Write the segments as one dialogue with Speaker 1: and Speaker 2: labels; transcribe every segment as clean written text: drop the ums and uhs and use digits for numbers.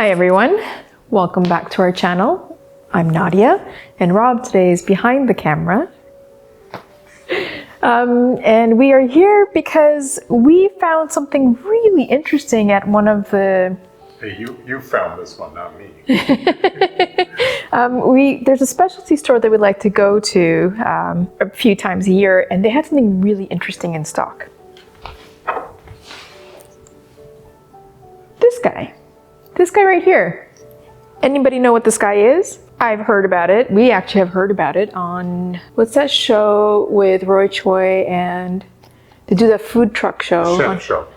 Speaker 1: Hi everyone, welcome back to our channel. I'm Nadia and Rob today is behind the camera. And we are here because we found something really interesting at one of the...
Speaker 2: Hey, you found this one, not me.
Speaker 1: There's a specialty store that we like to go to a few times a year, and they had something really interesting in stock. This guy right here. Anybody know what this guy is? I've heard about it. We actually have heard about it on, what's that show with Roy Choi and they do that food truck show.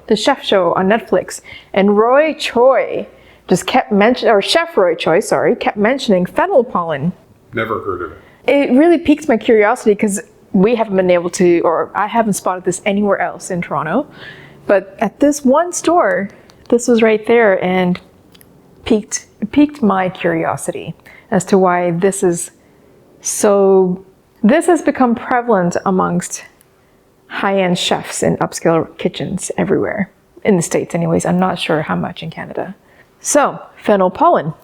Speaker 1: The chef show on Netflix. And Roy Choi just kept mentioning, or Chef Roy Choi, sorry, kept mentioning fennel pollen.
Speaker 2: Never heard of it.
Speaker 1: It really piques my curiosity because we haven't been able to, or I haven't spotted this anywhere else in Toronto. But at this one store, this was right there and piqued my curiosity as to why this has become prevalent amongst high-end chefs in upscale kitchens everywhere. In the States anyways, I'm not sure how much in Canada. So, fennel pollen.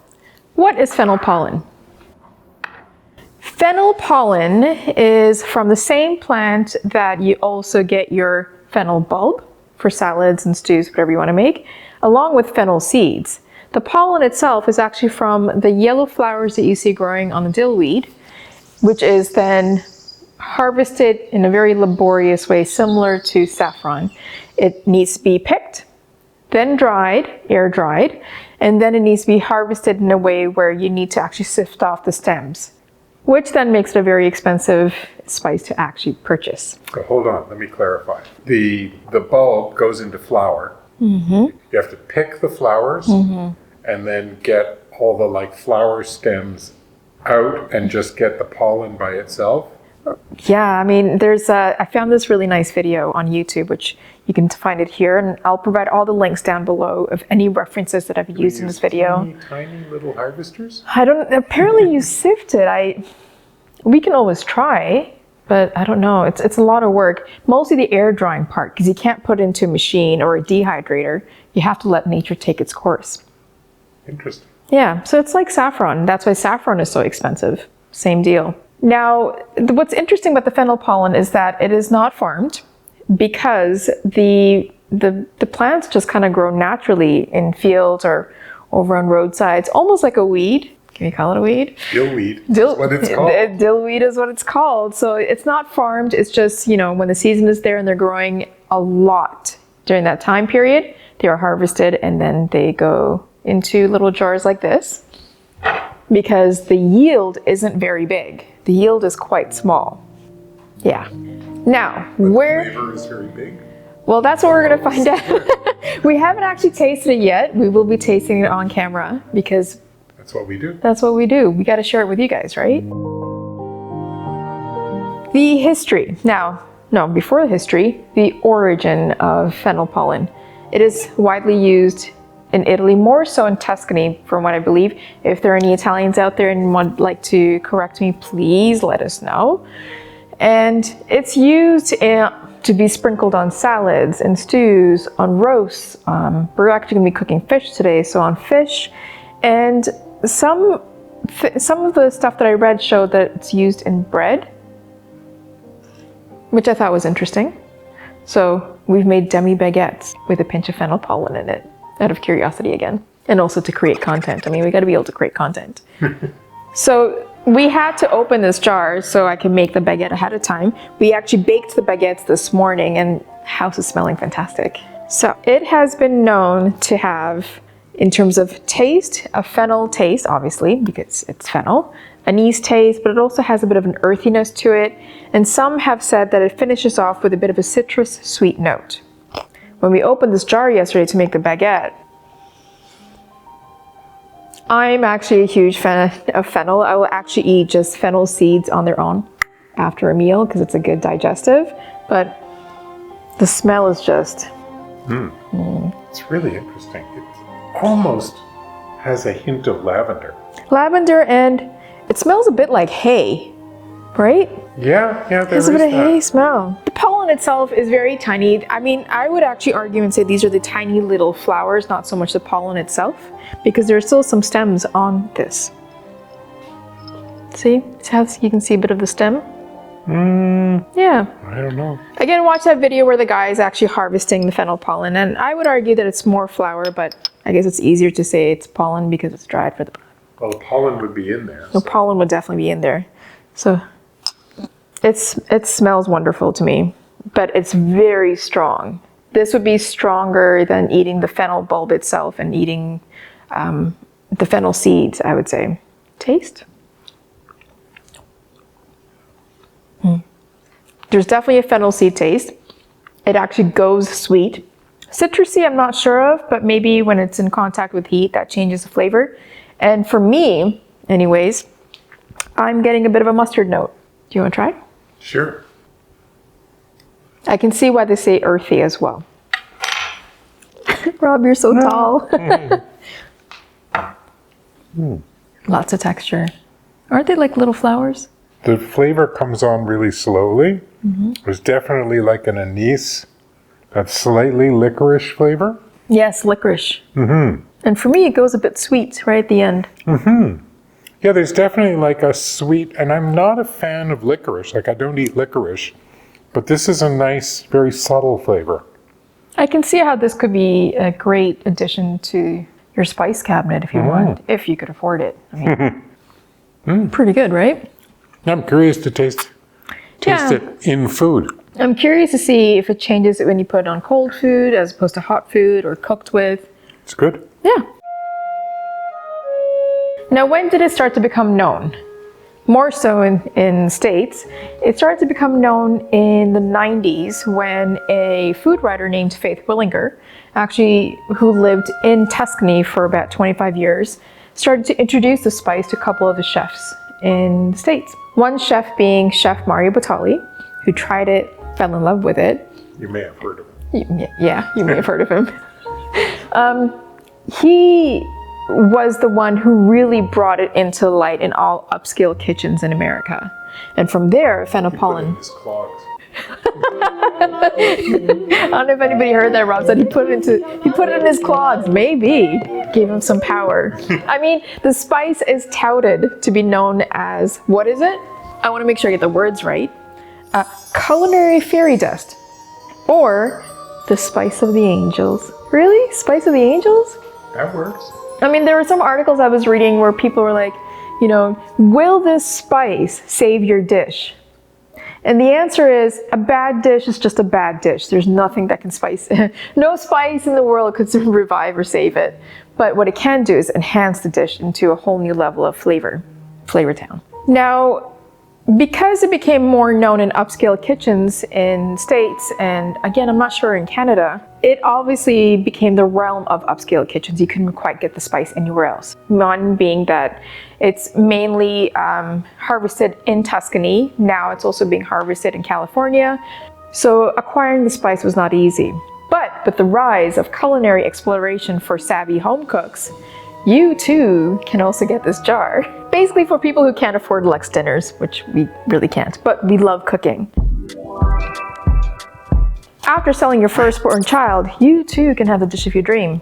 Speaker 1: What is fennel pollen? Fennel pollen is from the same plant that you also get your fennel bulb for salads and stews, whatever you want to make, along with fennel seeds. The pollen itself is actually from the yellow flowers that you see growing on the dillweed, which is then harvested in a very laborious way, similar to saffron. It needs to be picked, then dried, air dried, and then it needs to be harvested in a way where you need to actually sift off the stems, which then makes it a very expensive spice to actually purchase.
Speaker 2: So hold on, let me clarify. The bulb goes into flower. Mm-hmm. You have to pick the flowers and then get all the flower stems out and just get the pollen by itself.
Speaker 1: Yeah, I mean, I found this really nice video on YouTube, which you can find it here, and I'll provide all the links down below of any references that I've used in this video.
Speaker 2: Tiny little harvesters?
Speaker 1: Apparently you sift it. We can always try, but I don't know. It's a lot of work. Mostly the air drying part, because you can't put it into a machine or a dehydrator. You have to let nature take its course.
Speaker 2: Interesting.
Speaker 1: Yeah, so it's like saffron. That's why saffron is so expensive. Same deal. Now, what's interesting about the fennel pollen is that it is not farmed because the plants just kind of grow naturally in fields or over on roadsides, almost like a weed. Can you call it a weed?
Speaker 2: Dillweed. That's what it's called.
Speaker 1: Dillweed is what it's called. So it's not farmed. It's just, when the season is there and they're growing a lot during that time period, they are harvested and then they go into little jars like this because the yield isn't very big. The yield is quite small. Yeah. Now,
Speaker 2: the flavor is very big?
Speaker 1: Well, that's what we're going to find out. We haven't actually tasted it yet. We will be tasting it on camera because
Speaker 2: that's what we do.
Speaker 1: That's what we do. We got to share it with you guys, right? The history. Before the history, the origin of fennel pollen. It is widely used in Italy, more so in Tuscany, from what I believe. If there are any Italians out there and would like to correct me, please let us know. And it's used to be sprinkled on salads and stews, on roasts. We're actually going to be cooking fish today, so on fish. And some of the stuff that I read showed that it's used in bread, which I thought was interesting. So we've made Demi baguettes with a pinch of fennel pollen in it, out of curiosity again, and also to create content. I mean, we got to be able to create content. So we had to open this jar so I can make the baguette ahead of time. We actually baked the baguettes this morning and the house is smelling fantastic. So it has been known to have, in terms of taste, a fennel taste, obviously, because it's fennel, anise taste, but it also has a bit of an earthiness to it. And some have said that it finishes off with a bit of a citrus sweet note. When we opened this jar yesterday to make the baguette, I'm actually a huge fan of fennel. I will actually eat just fennel seeds on their own after a meal because it's a good digestive, but the smell is just...
Speaker 2: It's really interesting. It almost has a hint of lavender.
Speaker 1: Lavender, and it smells a bit like hay, right?
Speaker 2: Yeah, there is
Speaker 1: There's a bit of
Speaker 2: that.
Speaker 1: hay smell. The pollen pollen itself is very tiny. I mean, I would actually argue and say these are the tiny little flowers, not so much the pollen itself, because there's still some stems on this. See? It has, you can see a bit of the stem. Yeah.
Speaker 2: I don't know.
Speaker 1: Again, watch that video where the guy is actually harvesting the fennel pollen, and I would argue that it's more flower, but I guess it's easier to say it's pollen because it's dried for the...
Speaker 2: Well, the pollen would be in there.
Speaker 1: The pollen would definitely be in there. So it smells wonderful to me, but it's very strong. This would be stronger than eating the fennel bulb itself and eating the fennel seeds, I would say. Taste? There's definitely a fennel seed taste. It actually goes sweet. Citrusy, I'm not sure of, but maybe when it's in contact with heat, that changes the flavor. And for me, anyways, I'm getting a bit of a mustard note. Do you want to try?
Speaker 2: Sure.
Speaker 1: I can see why they say earthy as well. Rob, you're so tall. Lots of texture. Aren't they like little flowers?
Speaker 2: The flavor comes on really slowly. There's definitely like an anise, that slightly licorice flavor.
Speaker 1: Yes, licorice. And for me, it goes a bit sweet right at the end.
Speaker 2: Yeah, there's definitely like a sweet, and I'm not a fan of licorice. Like I don't eat licorice, but this is a nice, very subtle flavor.
Speaker 1: I can see how this could be a great addition to your spice cabinet if you want, if you could afford it. I mean, pretty good, right?
Speaker 2: I'm curious to taste it in food.
Speaker 1: I'm curious to see if it changes when you put it on cold food as opposed to hot food or cooked with.
Speaker 2: It's good.
Speaker 1: Yeah. Now, when did it start to become known? More so in States. It started to become known in the 90s when a food writer named Faith Willinger, actually who lived in Tuscany for about 25 years, started to introduce the spice to a couple of the chefs in the States. One chef being Chef Mario Batali, who tried it, fell in love with it.
Speaker 2: You may have heard of him.
Speaker 1: Yeah, you may have heard of him. He was the one who really brought it into light in all upscale kitchens in America. And from there, Fennel Pollen.
Speaker 2: His clogs.
Speaker 1: I don't know if anybody heard that. Rob said he put it in his clogs. Maybe gave him some power. I mean, the spice is touted to be known as, what is it? I want to make sure I get the words right. Culinary fairy dust, or the spice of the angels. Really? Spice of the angels?
Speaker 2: That works.
Speaker 1: I mean, there were some articles I was reading where people were like, you know, will this spice save your dish? And the answer is, a bad dish is just a bad dish. There's nothing that can spice it. No spice in the world could revive or save it. But what it can do is enhance the dish into a whole new level of flavor town. Now, because it became more known in upscale kitchens in States, and again, I'm not sure in Canada, it obviously became the realm of upscale kitchens. You couldn't quite get the spice anywhere else. One being that it's mainly harvested in Tuscany. Now it's also being harvested in California. So acquiring the spice was not easy. But with the rise of culinary exploration for savvy home cooks, you too can also get this jar. Basically for people who can't afford luxe dinners, which we really can't, but we love cooking. After selling your firstborn child, you too can have the dish of your dream.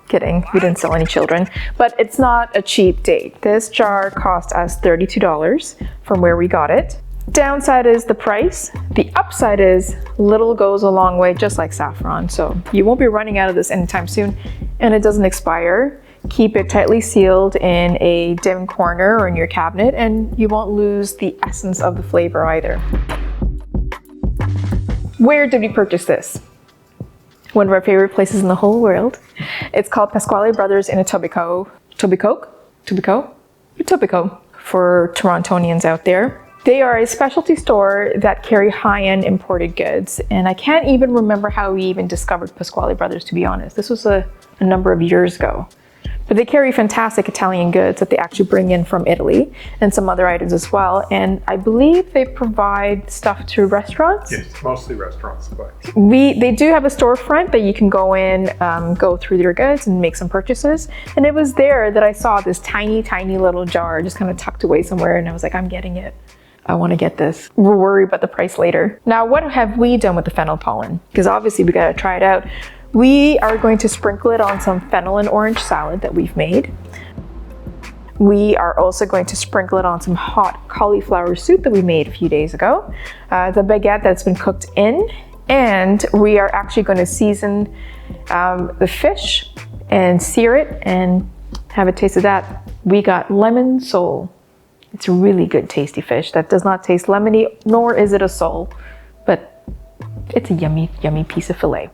Speaker 1: Kidding, we didn't sell any children, but it's not a cheap date. This jar cost us $32 from where we got it. Downside is the price. The upside is little goes a long way, just like saffron. So you won't be running out of this anytime soon, and it doesn't expire. Keep it tightly sealed in a dim corner or in your cabinet, and you won't lose the essence of the flavor either. Where did we purchase this? One of our favorite places in the whole world. It's called Pasquale Brothers in Etobicoke for Torontonians out there. They are a specialty store that carry high-end imported goods, and I can't even remember how we even discovered Pasquale Brothers, to be honest. This was a number of years ago. But they carry fantastic Italian goods that they actually bring in from Italy and some other items as well. And I believe they provide stuff to restaurants.
Speaker 2: Yes, mostly restaurant supplies.
Speaker 1: They do have a storefront that you can go in, go through their goods and make some purchases. And it was there that I saw this tiny, tiny little jar just kind of tucked away somewhere. And I was like, I'm getting it. I want to get this. We'll worry about the price later. Now, what have we done with the fennel pollen? Because obviously we got to try it out. We are going to sprinkle it on some fennel and orange salad that we've made. We are also going to sprinkle it on some hot cauliflower soup that we made a few days ago. The baguette that's been cooked in. And we are actually going to season the fish and sear it and have a taste of that. We got lemon sole. It's a really good tasty fish that does not taste lemony, nor is it a sole, but it's a yummy, yummy piece of filet.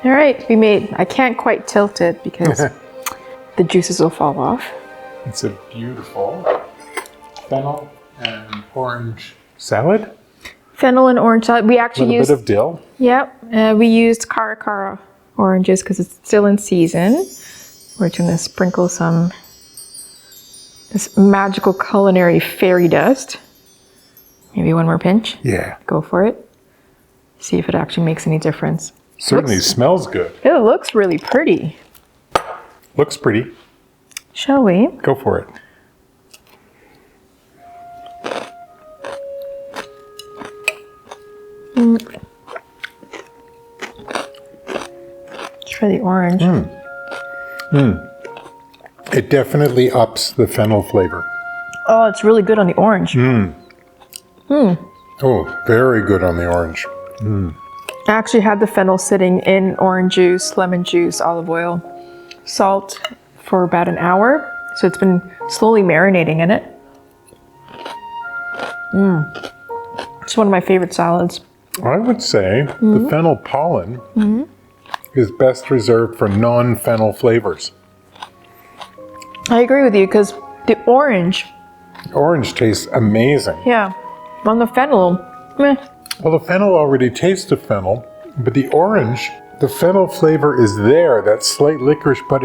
Speaker 1: All right, I can't quite tilt it because the juices will fall off.
Speaker 2: It's a beautiful fennel and orange salad.
Speaker 1: Fennel and orange salad. We actually used
Speaker 2: a bit of dill.
Speaker 1: Yep, we used Cara oranges because it's still in season. We're gonna sprinkle this magical culinary fairy dust. Maybe one more pinch.
Speaker 2: Yeah.
Speaker 1: Go for it. See if it actually makes any difference.
Speaker 2: Certainly smells good.
Speaker 1: It looks really pretty.
Speaker 2: Looks pretty.
Speaker 1: Shall we?
Speaker 2: Go for it.
Speaker 1: Try the orange.
Speaker 2: It definitely ups the fennel flavor.
Speaker 1: Oh, it's really good on the orange.
Speaker 2: Oh, very good on the orange.
Speaker 1: I actually had the fennel sitting in orange juice, lemon juice, olive oil, salt for about an hour. So it's been slowly marinating in it. It's one of my favorite salads.
Speaker 2: I would say the fennel pollen is best reserved for non-fennel flavors.
Speaker 1: I agree with you because the orange.
Speaker 2: Orange tastes amazing.
Speaker 1: Yeah. On the fennel, meh.
Speaker 2: Well, the fennel already tastes of fennel, but the orange, the fennel flavor is there, that slight licorice, but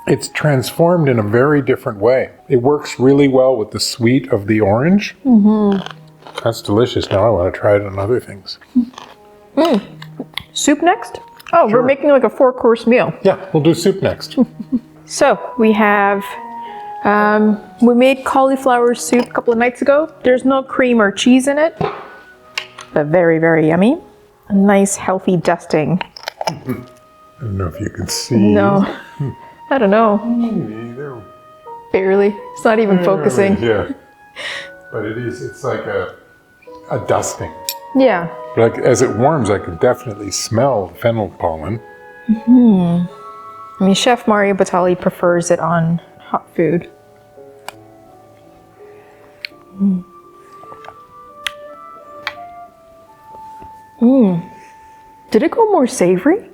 Speaker 2: it's transformed in a very different way. It works really well with the sweet of the orange. That's delicious. Now I want to try it on other things.
Speaker 1: Soup next? Oh,
Speaker 2: Sure.
Speaker 1: We're making like a 4-course meal.
Speaker 2: Yeah, we'll do soup next.
Speaker 1: So we have, we made cauliflower soup a couple of nights ago. There's no cream or cheese in it, but very, very yummy. A nice healthy dusting.
Speaker 2: I don't know if you can see.
Speaker 1: No, I don't know.
Speaker 2: Either.
Speaker 1: Barely. It's not even focusing.
Speaker 2: Yeah. But it's like a dusting.
Speaker 1: Yeah.
Speaker 2: Like as it warms, I can definitely smell the fennel pollen.
Speaker 1: I mean, Chef Mario Batali prefers it on hot food. Did it go more savory?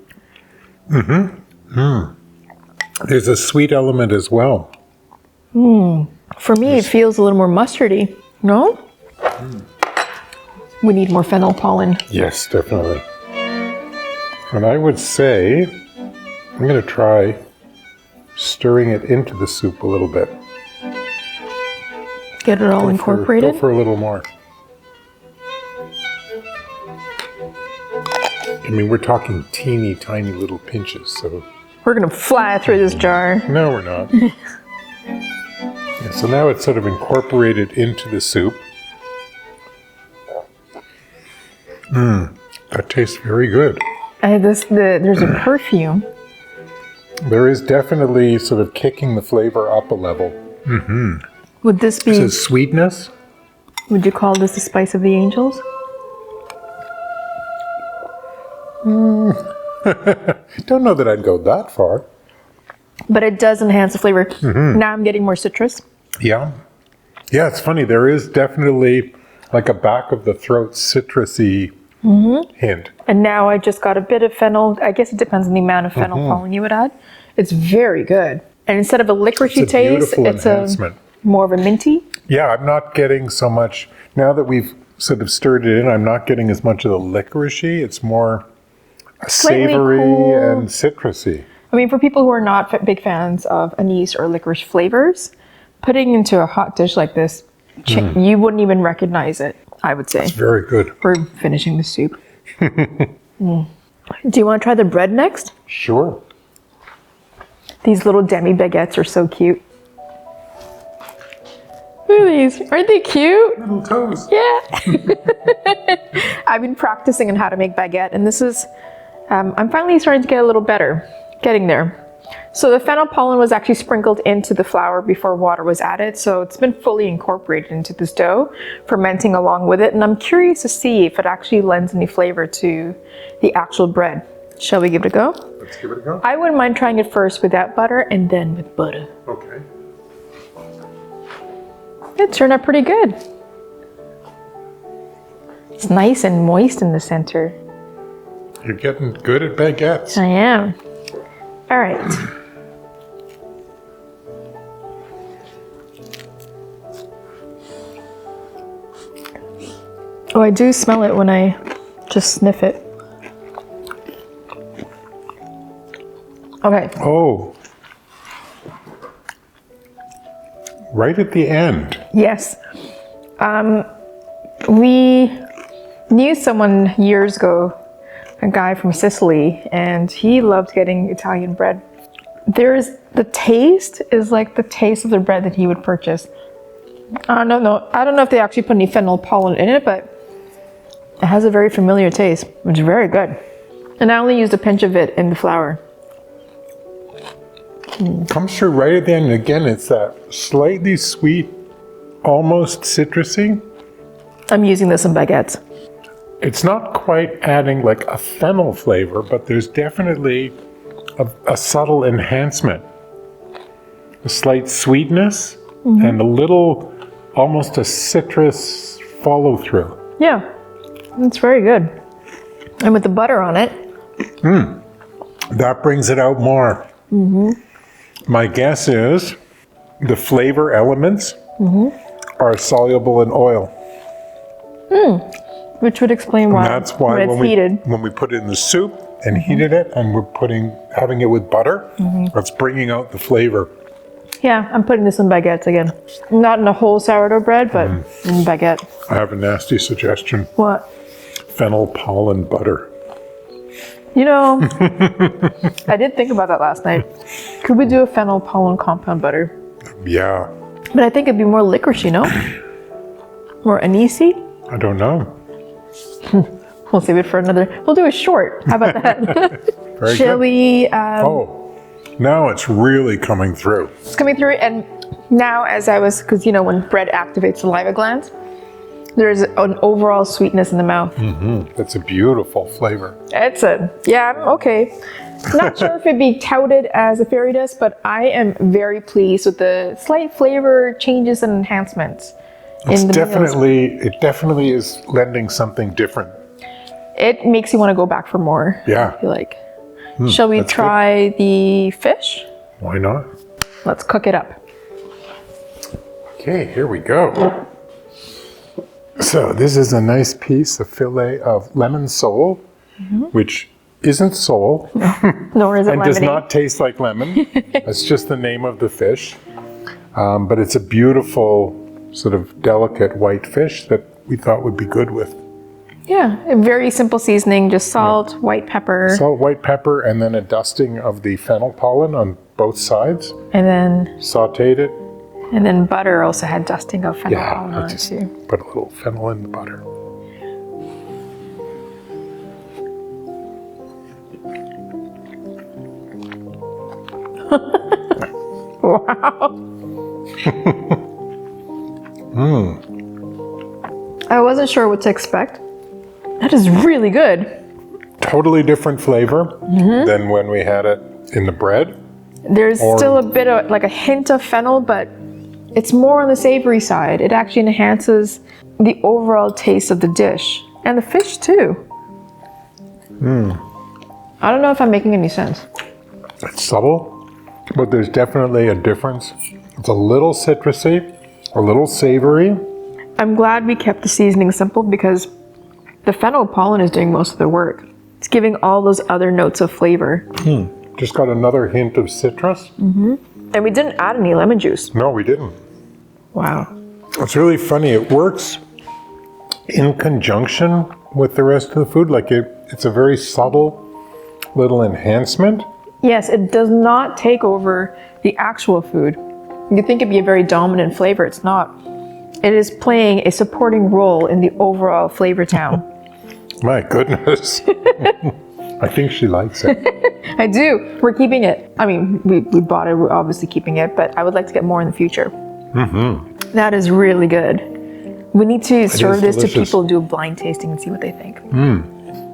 Speaker 2: There's a sweet element as well.
Speaker 1: For me, it feels a little more mustardy. No? We need more fennel pollen.
Speaker 2: Yes, definitely. And I would say, I'm going to try stirring it into the soup a little bit.
Speaker 1: Get it all incorporated?
Speaker 2: Go for a little more. I mean, we're talking teeny tiny little pinches, so...
Speaker 1: We're gonna fly through this jar.
Speaker 2: No, we're not. Yeah, so now it's sort of incorporated into the soup. That tastes very good.
Speaker 1: There's a perfume.
Speaker 2: There is definitely sort of kicking the flavor up a level.
Speaker 1: Would this be,
Speaker 2: This is sweetness.
Speaker 1: would you call this the spice of the angels?
Speaker 2: Don't know that I'd go that far.
Speaker 1: But it does enhance the flavor. Now I'm getting more citrus.
Speaker 2: Yeah. Yeah, it's funny. There is definitely like a back of the throat citrusy hint.
Speaker 1: And now I just got a bit of fennel. I guess it depends on the amount of fennel pollen you would add. It's very good. And instead of a licoricey
Speaker 2: It's a
Speaker 1: taste,
Speaker 2: beautiful
Speaker 1: it's
Speaker 2: enhancement.
Speaker 1: more of a minty.
Speaker 2: Yeah, I'm not getting so much, now that we've sort of stirred it in, I'm not getting as much of the licoricey. It's more
Speaker 1: Slightly
Speaker 2: savory
Speaker 1: cool.
Speaker 2: and citrusy.
Speaker 1: I mean, for people who are not big fans of anise or licorice flavors, putting into a hot dish like this, you wouldn't even recognize it, I would say.
Speaker 2: It's very good.
Speaker 1: We're finishing the soup. Do you want to try the bread next?
Speaker 2: Sure.
Speaker 1: These little Demi baguettes are so cute. Look at these. Aren't they cute?
Speaker 2: Little toes.
Speaker 1: Yeah. I've been practicing on how to make baguette, and this is, I'm finally starting to get a little better, getting there. So the fennel pollen was actually sprinkled into the flour before water was added, so it's been fully incorporated into this dough, fermenting along with it, and I'm curious to see if it actually lends any flavor to the actual bread. Shall we give it a go?
Speaker 2: Let's give it a go.
Speaker 1: I wouldn't mind trying it first without butter and then with butter.
Speaker 2: Okay.
Speaker 1: It turned out pretty good. It's nice and moist in the center.
Speaker 2: You're getting good at baguettes.
Speaker 1: I am. All right. Oh, I do smell it when I just sniff it. Okay.
Speaker 2: Oh. Right at the end.
Speaker 1: Yes. We knew someone years ago, a guy from Sicily, and he loved getting Italian bread. The taste is like the taste of the bread that he would purchase. I don't know if they actually put any fennel pollen in it, but it has a very familiar taste. It's very good. And I only used a pinch of it in the flour.
Speaker 2: Comes through right at the end. And again, it's that slightly sweet, almost citrusy.
Speaker 1: I'm using this in baguettes.
Speaker 2: It's not quite adding like a fennel flavor, but there's definitely a subtle enhancement. A slight sweetness and a little, almost a citrus follow through.
Speaker 1: Yeah, it's very good. And with the butter on it.
Speaker 2: That brings it out more. My guess is the flavor elements are soluble in oil.
Speaker 1: Which would explain why,
Speaker 2: And that's why
Speaker 1: when it's heated.
Speaker 2: when we put it in the soup and heated it, and we're having it with butter, that's bringing out the flavor.
Speaker 1: Yeah, I'm putting this in baguettes again. Not in a whole sourdough bread, but in baguette.
Speaker 2: I have a nasty suggestion.
Speaker 1: What?
Speaker 2: Fennel pollen butter.
Speaker 1: You know, I did think about that last night. Could we do a fennel pollen compound butter?
Speaker 2: Yeah,
Speaker 1: But I think it'd be more licorice, you know? More anisey?
Speaker 2: I don't know.
Speaker 1: We'll save it for another. We'll do a short. How about that?
Speaker 2: Very
Speaker 1: Shall
Speaker 2: good.
Speaker 1: we?
Speaker 2: Oh, now it's really coming through.
Speaker 1: It's coming through, and now because you know when bread activates saliva glands, there's an overall sweetness in the mouth.
Speaker 2: It's a beautiful flavor.
Speaker 1: Okay. Not sure if it'd be touted as a fairy dust, but I am very pleased with the slight flavor changes and enhancements.
Speaker 2: It definitely is lending something different.
Speaker 1: It makes you want to go back for more.
Speaker 2: Yeah.
Speaker 1: I feel like. Shall we try the fish?
Speaker 2: Why not?
Speaker 1: Let's cook it up.
Speaker 2: Okay, here we go. So this is a nice piece of fillet of lemon sole, which isn't sole
Speaker 1: Nor is it
Speaker 2: and
Speaker 1: lemonade.
Speaker 2: does not taste like lemon. It's just the name of the fish. But it's a beautiful, sort of delicate white fish that we thought would be good with
Speaker 1: Yeah, a very simple seasoning, just salt, white pepper,
Speaker 2: salt, white pepper, and then a dusting of the fennel pollen on both sides.
Speaker 1: and then
Speaker 2: Sauteed it.
Speaker 1: butter also had dusting of fennel pollen
Speaker 2: I
Speaker 1: on it
Speaker 2: just
Speaker 1: too.
Speaker 2: put a little fennel in the butter.
Speaker 1: Wow. I wasn't sure what to expect. That is really good.
Speaker 2: Totally different flavor than when we had it in the bread.
Speaker 1: There's still a bit of like a hint of fennel, but it's more on the savory side. It actually enhances the overall taste of the dish and the fish too. I don't know if I'm making any sense.
Speaker 2: It's subtle, but there's definitely a difference. It's a little citrusy, a little savory.
Speaker 1: I'm glad we kept the seasoning simple because the fennel pollen is doing most of the work. It's giving all those other notes of flavor.
Speaker 2: Just got another hint of citrus.
Speaker 1: And we didn't add any lemon juice.
Speaker 2: No, we didn't.
Speaker 1: Wow.
Speaker 2: It's really funny. It works in conjunction with the rest of the food. Like it's a very subtle little enhancement.
Speaker 1: Yes, it does not take over the actual food. You think it'd be a very dominant flavor. It's not. It is playing a supporting role in the overall flavor town.
Speaker 2: My goodness. I think she likes it.
Speaker 1: I do. We're keeping it. I mean, we bought it. We're obviously keeping it, but I would like to get more in the future. That is really good. We need to serve this
Speaker 2: delicious.
Speaker 1: to people, do a blind tasting and see what they think.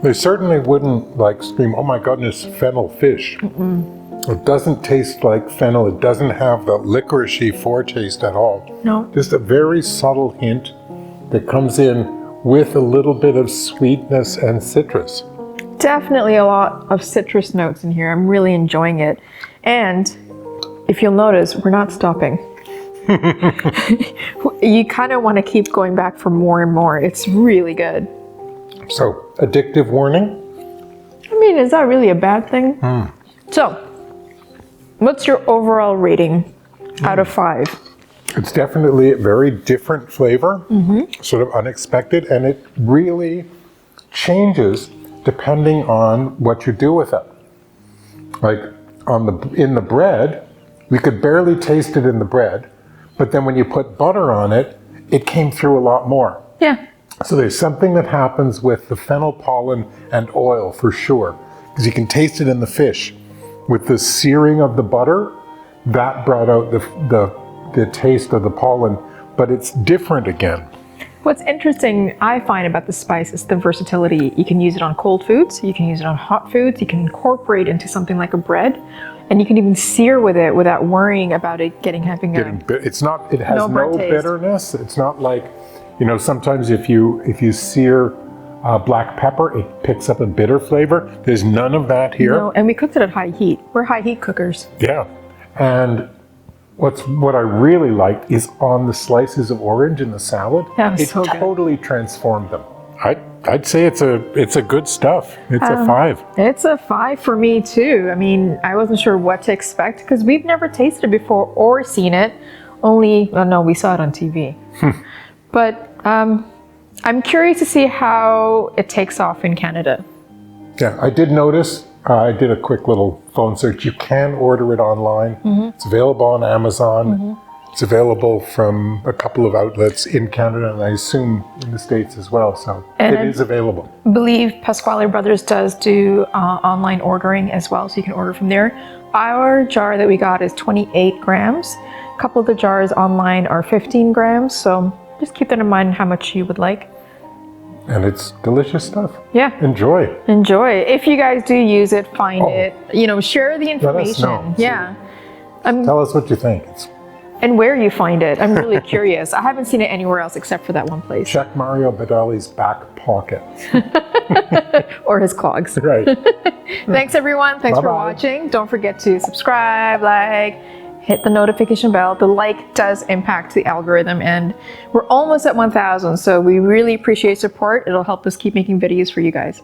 Speaker 2: They certainly wouldn't like scream, oh my goodness, fennel fish. It doesn't taste like fennel. It doesn't have the licorice-y foretaste at all.
Speaker 1: No.
Speaker 2: Just a very subtle hint that comes in with a little bit of sweetness and citrus.
Speaker 1: Definitely a lot of citrus notes in here. I'm really enjoying it. And if you'll notice, we're not stopping. You kind of want to keep going back for more and more. It's really good.
Speaker 2: So, addictive warning?
Speaker 1: I mean, is that really a bad thing? So, what's your overall rating out of 5?
Speaker 2: It's definitely a very different flavor, sort of unexpected, and it really changes depending on what you do with it. Like in the bread, we could barely taste it in the bread, but then when you put butter on it, it came through a lot more.
Speaker 1: Yeah.
Speaker 2: So there's something that happens with the fennel pollen and oil for sure, because you can taste it in the fish. With the searing of the butter, that brought out the taste of the pollen, but it's different again.
Speaker 1: What's interesting, I find, about the spice is the versatility. You can use it on cold foods, you can use it on hot foods, you can incorporate into something like a bread, and you can even sear with it without worrying about it having
Speaker 2: It's not. It has
Speaker 1: No burnt
Speaker 2: no
Speaker 1: taste.
Speaker 2: bitterness. It's not like, sometimes if you sear black pepper, it picks up a bitter flavor. There's none of that here.
Speaker 1: No, and we cooked it at high heat. We're high heat cookers.
Speaker 2: Yeah, and what I really liked is on the slices of orange in the salad.
Speaker 1: That was
Speaker 2: it
Speaker 1: so good.
Speaker 2: totally transformed them. I'd say it's a good stuff. It's a 5.
Speaker 1: It's a 5 for me too. I mean, I wasn't sure what to expect because we've never tasted it before or seen it. No, we saw it on TV. But I'm curious to see how it takes off in Canada.
Speaker 2: Yeah, I did notice. I did a quick little phone search. You can order it online. It's available on Amazon. It's available from a couple of outlets in Canada, and I assume in the States as well. So
Speaker 1: And
Speaker 2: it is available.
Speaker 1: I believe Pasquale Brothers does do online ordering as well, so you can order from there. Our jar that we got is 28 grams. A couple of the jars online are 15 grams, so just keep that in mind how much you would like.
Speaker 2: And it's delicious stuff.
Speaker 1: Yeah.
Speaker 2: Enjoy.
Speaker 1: Enjoy. If you guys do use it, find it. Share the
Speaker 2: Let us
Speaker 1: information.
Speaker 2: know.
Speaker 1: Yeah.
Speaker 2: Tell us what you think.
Speaker 1: And where you find it. I'm really curious. I haven't seen it anywhere else except for that one place.
Speaker 2: Check Mario Badali's back pocket.
Speaker 1: Or his clogs.
Speaker 2: Right.
Speaker 1: Thanks everyone. Thanks for
Speaker 2: Bye-bye.
Speaker 1: watching. Don't forget to subscribe, hit the notification bell. The like does impact the algorithm, and we're almost at 1,000, so we really appreciate support. It'll help us keep making videos for you guys.